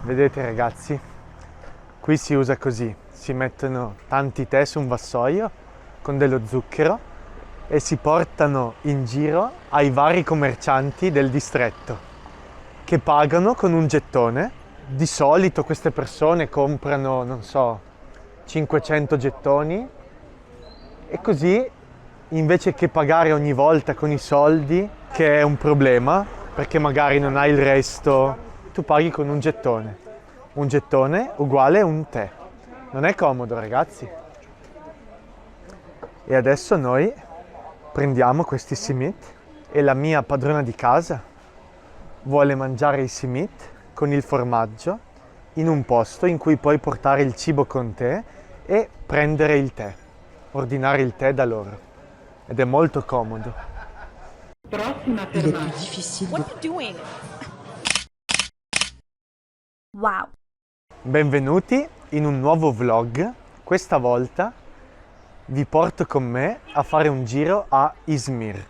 Vedete ragazzi, qui si usa così, si mettono tanti tè su un vassoio con dello zucchero e si portano in giro ai vari commercianti del distretto che pagano con un gettone. Di solito queste persone comprano, non so, 500 gettoni e così invece che pagare ogni volta con i soldi, che è un problema perché magari non hai il resto, tu paghi con un gettone. Un gettone uguale un tè. Non è comodo, ragazzi? E adesso noi prendiamo questi simit e la mia padrona di casa vuole mangiare i simit con il formaggio in un posto in cui puoi portare il cibo con te e prendere il tè, ordinare il tè da loro. Ed è molto comodo. Prossima Il est fermata. plus difficile What are you doing? Wow. Benvenuti in un nuovo vlog. Questa volta vi porto con me a fare un giro a Izmir,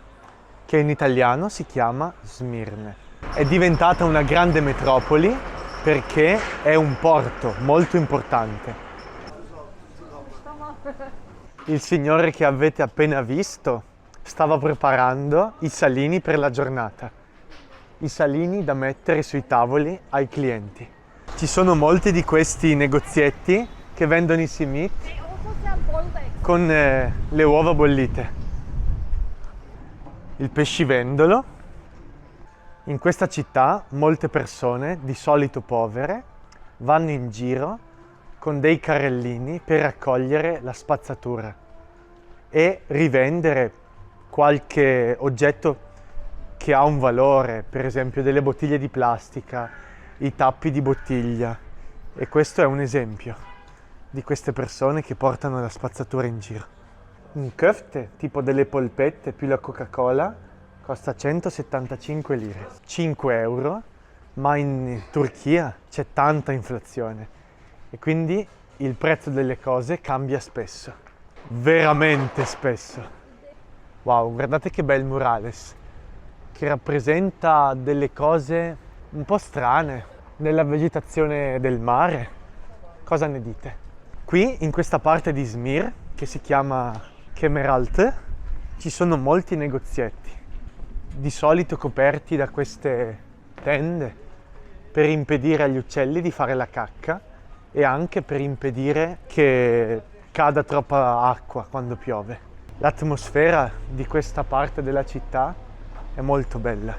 che in italiano si chiama Smirne. È diventata una grande metropoli perché è un porto molto importante. Il signore che avete appena visto stava preparando i salini per la giornata. I salini da mettere sui tavoli ai clienti. Ci sono molti di questi negozietti che vendono i simit con le uova bollite. Il pescivendolo. In questa città molte persone, di solito povere, vanno in giro con dei carrellini per raccogliere la spazzatura e rivendere qualche oggetto che ha un valore, per esempio delle bottiglie di plastica, i tappi di bottiglia. E questo è un esempio di queste persone che portano la spazzatura in giro. Un köfte, tipo delle polpette più la Coca-Cola, costa 175 lire, 5 euro, ma in Turchia c'è tanta inflazione e quindi il prezzo delle cose cambia spesso, veramente spesso. Wow, guardate che bel murales, che rappresenta delle cose un po' strane nella vegetazione del mare. Cosa ne dite? Qui in questa parte di Izmir, che si chiama Kemeraltı, ci sono molti negozietti, di solito coperti da queste tende per impedire agli uccelli di fare la cacca e anche per impedire che cada troppa acqua quando piove. L'atmosfera di questa parte della città è molto bella.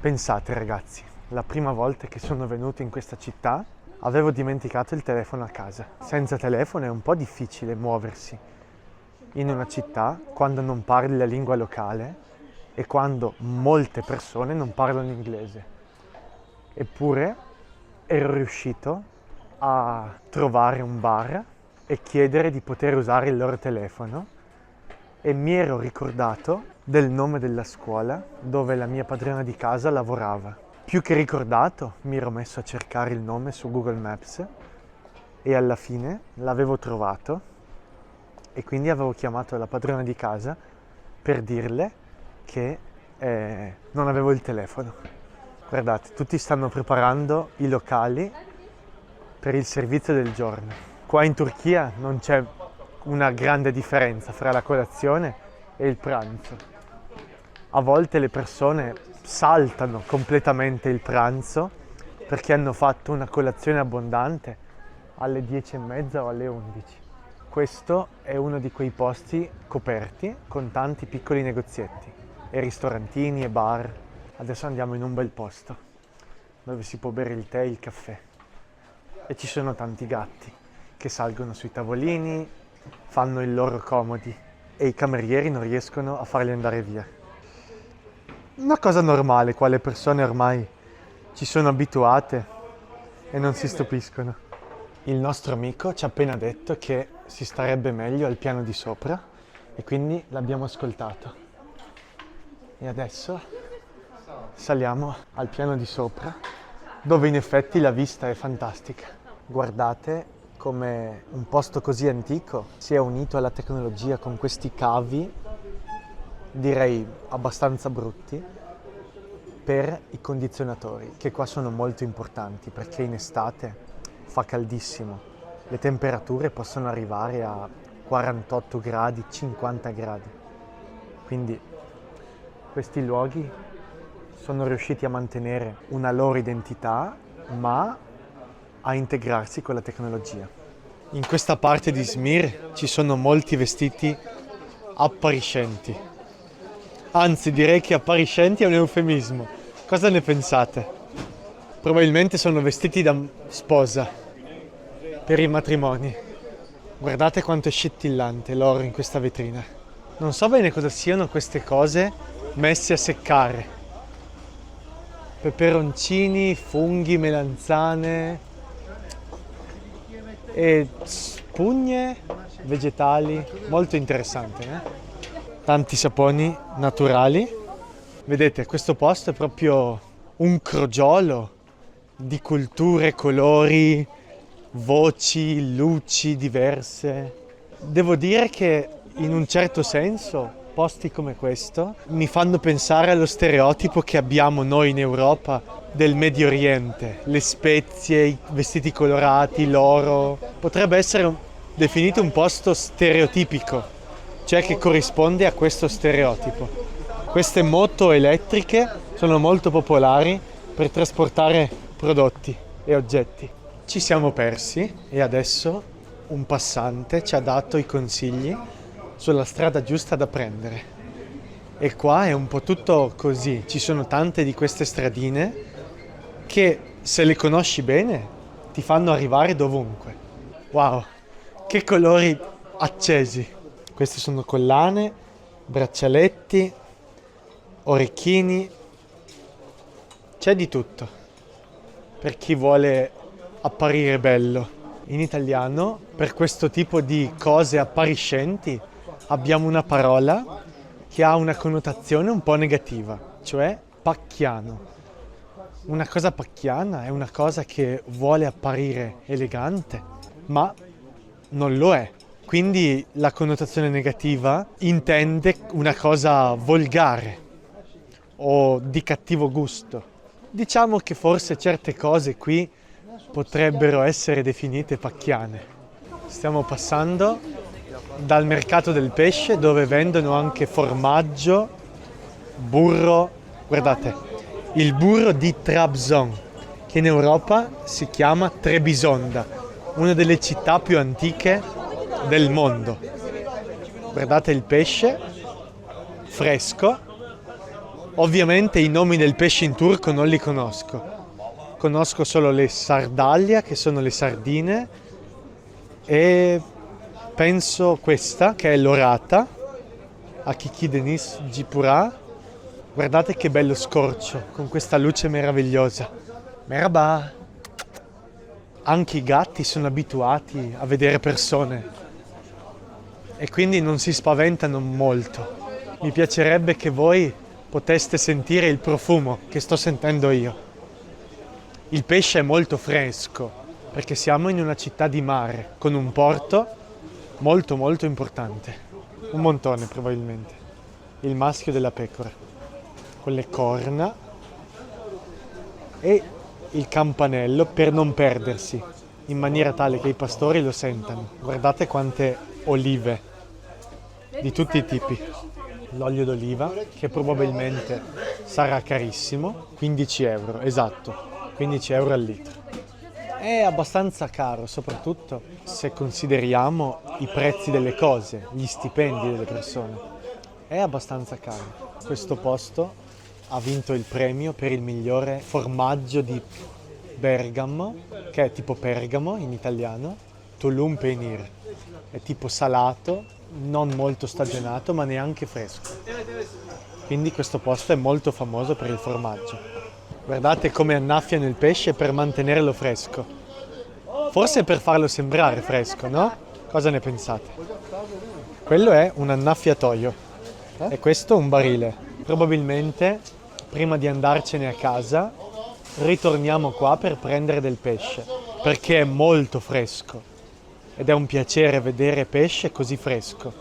Pensate ragazzi, la prima volta che sono venuto in questa città avevo dimenticato il telefono a casa. Senza telefono è un po' difficile muoversi in una città quando non parli la lingua locale e quando molte persone non parlano inglese. Eppure ero riuscito a trovare un bar e chiedere di poter usare il loro telefono e mi ero ricordato del nome della scuola dove la mia padrona di casa lavorava. Più che ricordato, mi ero messo a cercare il nome su Google Maps e alla fine l'avevo trovato e quindi avevo chiamato la padrona di casa per dirle che non avevo il telefono. Guardate, tutti stanno preparando i locali per il servizio del giorno. Qua in Turchia non c'è una grande differenza fra la colazione e il pranzo. A volte le persone saltano completamente il pranzo perché hanno fatto una colazione abbondante alle 10:30 o alle 11. Questo è uno di quei posti coperti con tanti piccoli negozietti e ristorantini e bar. Adesso andiamo in un bel posto dove si può bere il tè e il caffè e ci sono tanti gatti che salgono sui tavolini, fanno i loro comodi e i camerieri non riescono a farli andare via. Una cosa normale, qua le persone ormai ci sono abituate e non si stupiscono. Il nostro amico ci ha appena detto che si starebbe meglio al piano di sopra e quindi l'abbiamo ascoltato. E adesso saliamo al piano di sopra, dove in effetti la vista è fantastica. Guardate come un posto così antico si è unito alla tecnologia con questi cavi, direi abbastanza brutti, per i condizionatori, che qua sono molto importanti perché in estate fa caldissimo. Le temperature possono arrivare a 48 gradi, 50 gradi. Quindi questi luoghi sono riusciti a mantenere una loro identità, ma a integrarsi con la tecnologia. In questa parte di Izmir ci sono molti vestiti appariscenti. Anzi, direi che appariscenti è un eufemismo. Cosa ne pensate? Probabilmente sono vestiti da sposa per i matrimoni. Guardate quanto è scintillante l'oro in questa vetrina. Non so bene cosa siano queste cose messe a seccare. Peperoncini, funghi, melanzane e spugne vegetali. Molto interessante, Tanti saponi naturali. Vedete, questo posto è proprio un crogiolo di culture, colori, voci, luci diverse. Devo dire che in un certo senso posti come questo mi fanno pensare allo stereotipo che abbiamo noi in Europa del Medio Oriente, le spezie, i vestiti colorati, l'oro. Potrebbe essere definito un posto stereotipico, cioè che corrisponde a questo stereotipo. Queste moto elettriche sono molto popolari per trasportare prodotti e oggetti. Ci siamo persi e adesso un passante ci ha dato i consigli sulla strada giusta da prendere. E qua è un po' tutto così, ci sono tante di queste stradine che se le conosci bene ti fanno arrivare dovunque. Wow, che colori accesi! Queste sono collane, braccialetti, orecchini, c'è di tutto per chi vuole apparire bello. In italiano, per questo tipo di cose appariscenti, abbiamo una parola che ha una connotazione un po' negativa, cioè pacchiano. Una cosa pacchiana è una cosa che vuole apparire elegante, ma non lo è. Quindi la connotazione negativa intende una cosa volgare o di cattivo gusto. Diciamo che forse certe cose qui potrebbero essere definite pacchiane. Stiamo passando dal mercato del pesce dove vendono anche formaggio, burro. Guardate, il burro di Trabzon, che in Europa si chiama Trebisonda, una delle città più antiche del mondo. Guardate il pesce fresco. Ovviamente i nomi del pesce in turco non li conosco. Conosco solo le sardaglia, che sono le sardine, e penso questa, che è l'orata, Hakiki Deniz Jipura. Guardate che bello scorcio, con questa luce meravigliosa. Merhaba! Anche i gatti sono abituati a vedere persone e quindi non si spaventano molto. Mi piacerebbe che voi poteste sentire il profumo che sto sentendo io. Il pesce è molto fresco perché siamo in una città di mare con un porto molto molto importante. Un montone probabilmente. Il maschio della pecora con le corna e il campanello per non perdersi, in maniera tale che i pastori lo sentano. Guardate quante olive di tutti i tipi. L'olio d'oliva, che probabilmente sarà carissimo, 15 euro, esatto, 15 euro al litro. È abbastanza caro, soprattutto se consideriamo i prezzi delle cose, gli stipendi delle persone. È abbastanza caro. Questo posto ha vinto il premio per il migliore formaggio di Bergamo, che è tipo Pergamo in italiano, Tulum Penir. È tipo salato, non molto stagionato, ma neanche fresco. Quindi questo posto è molto famoso per il formaggio. Guardate come annaffiano il pesce per mantenerlo fresco. Forse per farlo sembrare fresco, no? Cosa ne pensate? Quello è un annaffiatoio e questo un barile. Probabilmente prima di andarcene a casa ritorniamo qua per prendere del pesce, perché è molto fresco ed è un piacere vedere pesce così fresco.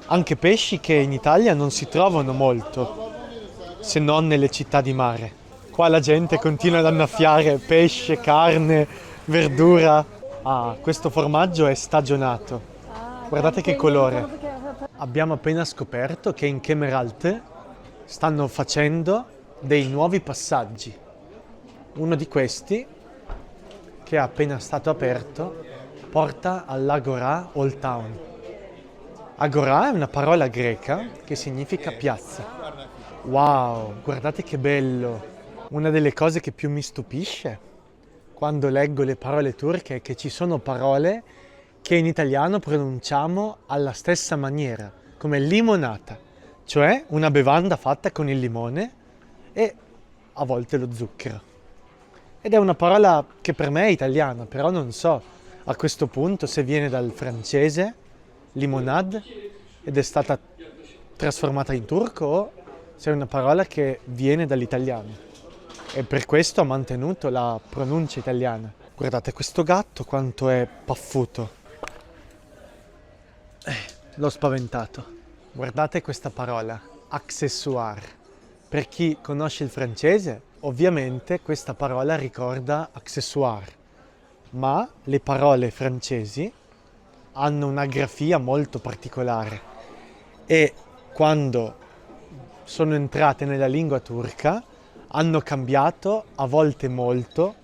Anche pesci che in Italia non si trovano molto. se non nelle città di mare. Qua la gente continua ad annaffiare pesce, carne, verdura. Ah, questo formaggio è stagionato. Guardate che colore. Abbiamo appena scoperto che in Kemeralty stanno facendo dei nuovi passaggi. Uno di questi, che è appena stato aperto, porta all'Agora Old Town. Agora è una parola greca che significa piazza. Wow, guardate che bello! Una delle cose che più mi stupisce quando leggo le parole turche è che ci sono parole che in italiano pronunciamo alla stessa maniera, come limonata, cioè una bevanda fatta con il limone e a volte lo zucchero. Ed è una parola che per me è italiana, però non so a questo punto se viene dal francese, limonade, ed è stata trasformata in turco o se è una parola che viene dall'italiano. E per questo ha mantenuto la pronuncia italiana. Guardate questo gatto quanto è paffuto. L'ho spaventato. Guardate questa parola, accessoire. Per chi conosce il francese, ovviamente questa parola ricorda accessoire. Ma le parole francesi hanno una grafia molto particolare e quando sono entrate nella lingua turca hanno cambiato, a volte molto,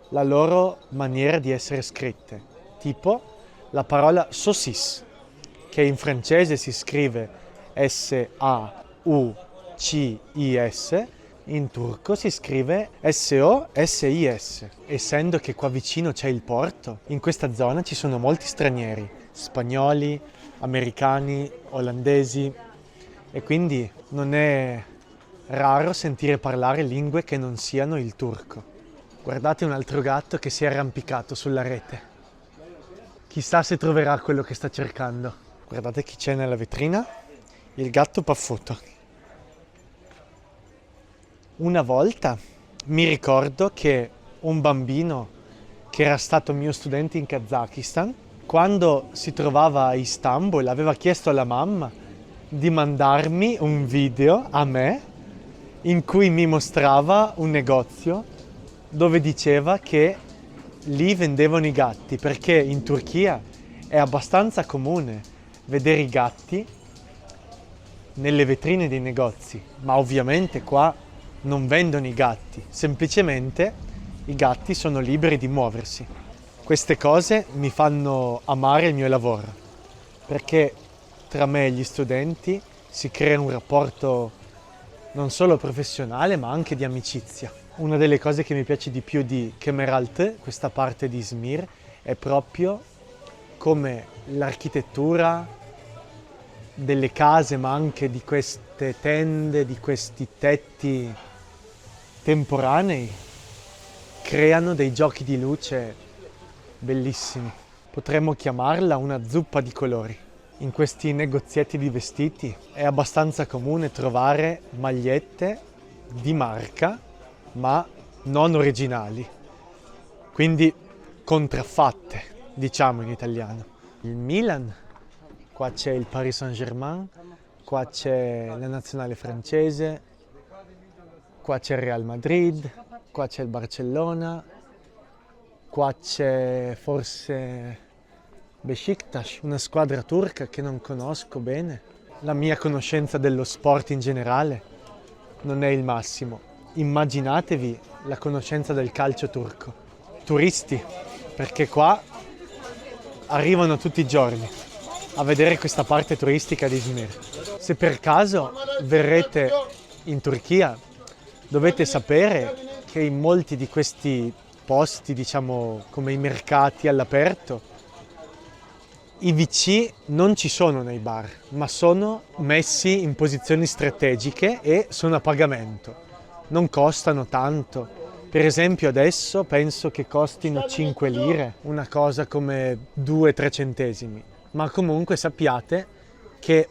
la loro maniera di essere scritte. Tipo la parola saucisse, che in francese si scrive S-A-U-C-I-S, in turco si scrive S-O-S-I-S. Essendo che qua vicino c'è il porto, in questa zona ci sono molti stranieri, spagnoli, americani, olandesi, e quindi non è raro sentire parlare lingue che non siano il turco. Guardate un altro gatto che si è arrampicato sulla rete. Chissà se troverà quello che sta cercando. Guardate chi c'è nella vetrina. Il gatto paffuto. Una volta mi ricordo che un bambino che era stato mio studente in Kazakistan, quando si trovava a Istanbul, aveva chiesto alla mamma di mandarmi un video a me in cui mi mostrava un negozio dove diceva che lì vendevano i gatti, perché in Turchia è abbastanza comune vedere i gatti nelle vetrine dei negozi, ma ovviamente qua non vendono i gatti, semplicemente i gatti sono liberi di muoversi. Queste cose mi fanno amare il mio lavoro, perché tra me e gli studenti si crea un rapporto non solo professionale ma anche di amicizia. Una delle cose che mi piace di più di Kemeralty, questa parte di Izmir, è proprio come l'architettura delle case, ma anche di queste tende, di questi tetti temporanei, creano dei giochi di luce bellissimi. Potremmo chiamarla una zuppa di colori. In questi negozietti di vestiti è abbastanza comune trovare magliette di marca, ma non originali, quindi contraffatte, diciamo in italiano. Il Milan, qua c'è il Paris Saint-Germain, qua c'è la nazionale francese, qua c'è il Real Madrid, qua c'è il Barcellona, qua c'è forse Beşiktaş, una squadra turca che non conosco bene. La mia conoscenza dello sport in generale non è il massimo. Immaginatevi la conoscenza del calcio turco. Turisti, perché qua arrivano tutti i giorni a vedere questa parte turistica di Izmir. Se per caso verrete in Turchia, dovete sapere che in molti di questi posti, diciamo come i mercati all'aperto, i WC non ci sono nei bar, ma sono messi in posizioni strategiche e sono a pagamento. Non costano tanto. Per esempio adesso penso che costino 5 lire, una cosa come 2-3 centesimi. Ma comunque sappiate che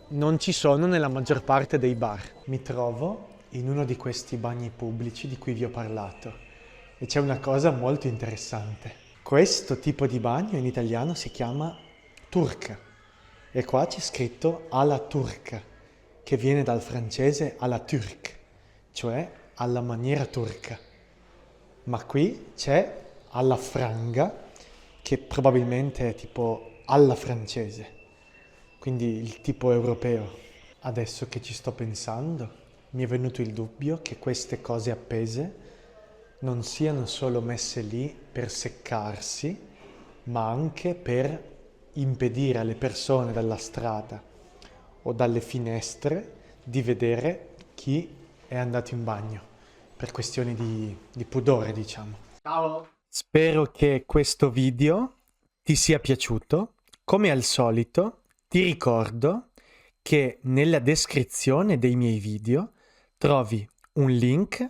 non ci sono nella maggior parte dei bar. Mi trovo in uno di questi bagni pubblici di cui vi ho parlato e c'è una cosa molto interessante. Questo tipo di bagno in italiano si chiama turca e qua c'è scritto alla turca, che viene dal francese alla turque. cioè alla maniera turca. Ma qui c'è alla franga, che probabilmente è tipo alla francese, quindi il tipo europeo. Adesso che ci sto pensando, mi è venuto il dubbio che queste cose appese non siano solo messe lì per seccarsi, ma anche per impedire alle persone dalla strada o dalle finestre di vedere chi è andato in bagno, per questioni di pudore, diciamo. Ciao! Spero che questo video ti sia piaciuto. Come al solito, ti ricordo che nella descrizione dei miei video trovi un link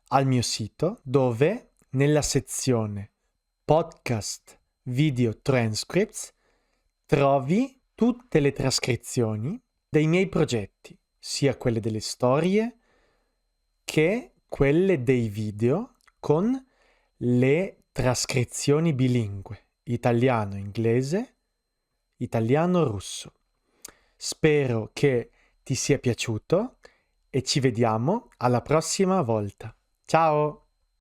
al mio sito dove nella sezione podcast video transcripts trovi tutte le trascrizioni dei miei progetti, sia quelle delle storie che quelle dei video con le trascrizioni bilingue, italiano-inglese, italiano-russo. Spero che ti sia piaciuto e ci vediamo alla prossima volta. Ciao!